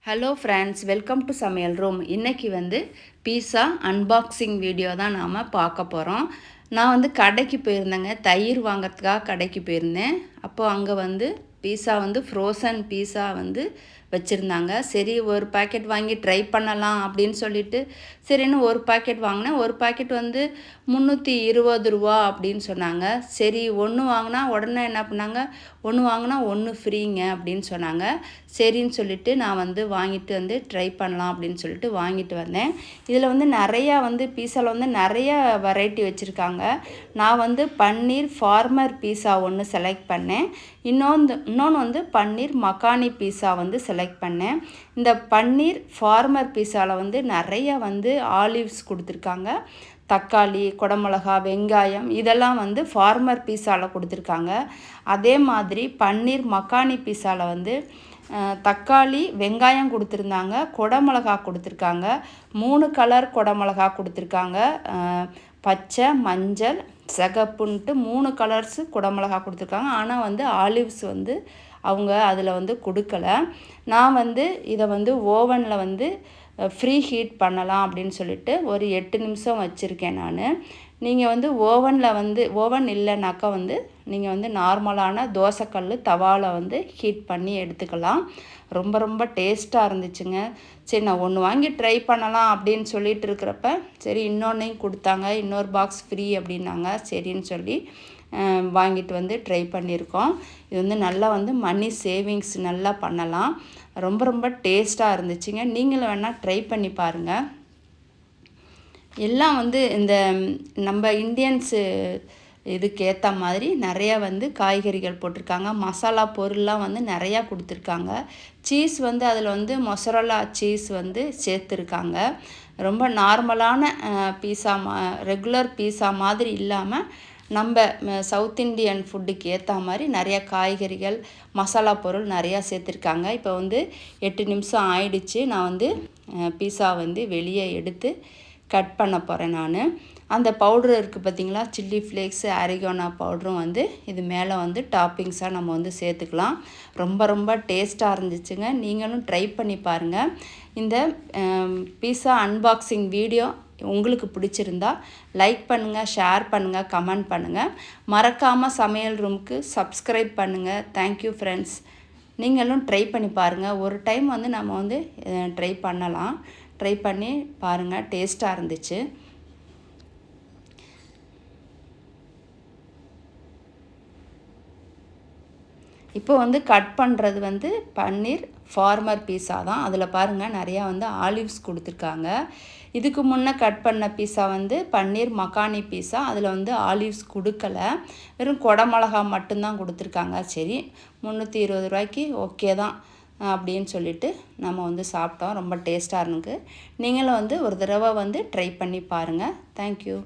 Hello friends, welcome to சமையல் room. இன்றைக்கி பீஸா unboxing video தான் நாம் பார்க்க போகிறோம். நான் கடைக்கு போயிருந்தேங்க, தயிர் வாங்கிறதுக்காக கடைக்கு போயிருந்தேன். அப்போது அங்கே பீஸா ஃப்ரோசன் பீஸா வச்சுருந்தாங்க. சரி, ஒரு பாக்கெட் வாங்கி ட்ரை பண்ணலாம் அப்படின்னு சொல்லிட்டு சரின்னு ஒரு பாக்கெட் வாங்கினேன். ஒரு பாக்கெட் 320 ரூபா அப்படின்னு சொன்னாங்க. சரி, ஒன்று வாங்கினா உடனே என்ன பண்ணாங்க, ஒன்று வாங்கினா ஒன்று ஃப்ரீங்க அப்படின்னு சொன்னாங்க. சரின்னு சொல்லிட்டு நான் வாங்கிட்டு ட்ரை பண்ணலாம் அப்படின்னு சொல்லிட்டு வாங்கிட்டு வந்தேன். இதில் நிறையா பீஸாவில் நிறைய வெரைட்டி வச்சுருக்காங்க. நான் பன்னீர் ஃபார்மர் பீஸா ஒன்று செலக்ட் பண்ணேன். இன்னொன்று பன்னீர் மக்கானி பீஸா செலக்ட் பண்ணேன். இந்த பன்னீர் ஃபார்மர் பீஸாவில் நிறைய ஆலிவ்ஸ் கொடுத்துருக்காங்க. தக்காளி, குடமிளகா, வெங்காயம் இதெல்லாம் ஃபார்மர் பீஸாவில் கொடுத்துருக்காங்க. அதே மாதிரி பன்னீர் மக்கானி பீஸாவில் தக்காளி, வெங்காயம் கொடுத்துருந்தாங்க, குடமிளகா கொடுத்துருக்காங்க, 3 கலர் குடமிளகா கொடுத்துருக்காங்க. பச்சை, மஞ்சள், சிகப்புன்ட்டு 3 கலர்ஸு குடமிளகா கொடுத்துருக்காங்க. ஆனால் ஆலிவ்ஸ் அவங்க அதில் கொடுக்கல. நான் இதை ஓவனில் ஃப்ரீ ஹீட் பண்ணலாம் அப்படின்னு சொல்லிட்டு ஒரு 8 நிமிஷம் வச்சுருக்கேன் நான். நீங்கள் ஓவனில் ஓவன் இல்லைனாக்கா நீங்கள் நார்மலான தோசைக்கல் தவாவில் ஹீட் பண்ணி எடுத்துக்கலாம். ரொம்ப ரொம்ப டேஸ்ட்டாக இருந்துச்சுங்க. சரி, நான் ஒன்று வாங்கி ட்ரை பண்ணலாம் அப்படின்னு சொல்லிட்டு இருக்கிறப்ப சரி இன்னொன்றையும் கொடுத்தாங்க, இன்னொரு பாக்ஸ் ஃப்ரீ அப்படின்னாங்க. சரின்னு சொல்லி வாங்கிட்டு ட்ரை பண்ணியிருக்கோம். இது நல்லா மணி சேவிங்ஸ் நல்லா பண்ணலாம். ரொம்ப ரொம்ப டேஸ்ட்டாக இருந்துச்சுங்க. நீங்களும் வேணால் ட்ரை பண்ணி பாருங்கள். எல்லாம் இந்த நம்ம இந்தியன்ஸு இதுக்கு ஏற்ற மாதிரி நிறையா காய்கறிகள் போட்டிருக்காங்க. மசாலா பொருள்லாம் நிறையா கொடுத்துருக்காங்க. சீஸ் அதில் மொசரல்லா சீஸ் சேர்த்துருக்காங்க. ரொம்ப நார்மலான பீஸா ரெகுலர் பீஸா மாதிரி இல்லாமல் நம்ம சவுத் இண்டியன் ஃபுட்டுக்கு ஏற்ற மாதிரி நிறையா காய்கறிகள், மசாலா பொருள் நிறையா சேர்த்துருக்காங்க. இப்போ 8 நிமிஷம் ஆயிடுச்சு. நான் பீஸா வெளியே எடுத்து கட் பண்ண போகிறேன் நான். அந்த பவுட்ரு இருக்குது பார்த்திங்களா, சில்லி ஃப்ளேக்ஸு, ஆரிகானோ பவுட்ரும் இது மேலே டாப்பிங்ஸாக நம்ம சேர்த்துக்கலாம். ரொம்ப ரொம்ப டேஸ்ட்டாக இருந்துச்சுங்க. நீங்களும் ட்ரை பண்ணி பாருங்கள். இந்த பீஸா அன்பாக்சிங் வீடியோ உங்களுக்கு பிடிச்சிருந்தா லைக் பண்ணுங்கள், ஷேர் பண்ணுங்கள், கமெண்ட் பண்ணுங்கள். மறக்காமல் சமையல் ரூமுக்கு சப்ஸ்கிரைப் பண்ணுங்கள். Thank you friends. நீங்களும் ட்ரை பண்ணி பாருங்கள். ஒரு டைம் நம்ம ட்ரை பண்ணலாம். ட்ரை பண்ணி பாருங்கள், டேஸ்ட்டாக இருந்துச்சு. இப்போ கட் பண்ணுறது பன்னீர் ஃபார்மர் பீஸா தான். அதில் பாருங்கள் நிறையா ஆலிவ்ஸ் கொடுத்துருக்காங்க. இதுக்கு முன்னே கட் பண்ண பீஸா பன்னீர் மக்கானி பீஸா. அதில் ஆலிவ்ஸ் கொடுக்கல, வெறும் குடமிளகா மட்டும்தான் கொடுத்துருக்காங்க. சரி, 320 ரூபாய்க்கு ஓகே தான் அப்படின்னு சொல்லிட்டு நம்ம சாப்பிட்டோம். ரொம்ப டேஸ்ட்டாக இருக்கு. நீங்களும் ஒரு தடவை ட்ரை பண்ணி பாருங்கள். தேங்க்யூ.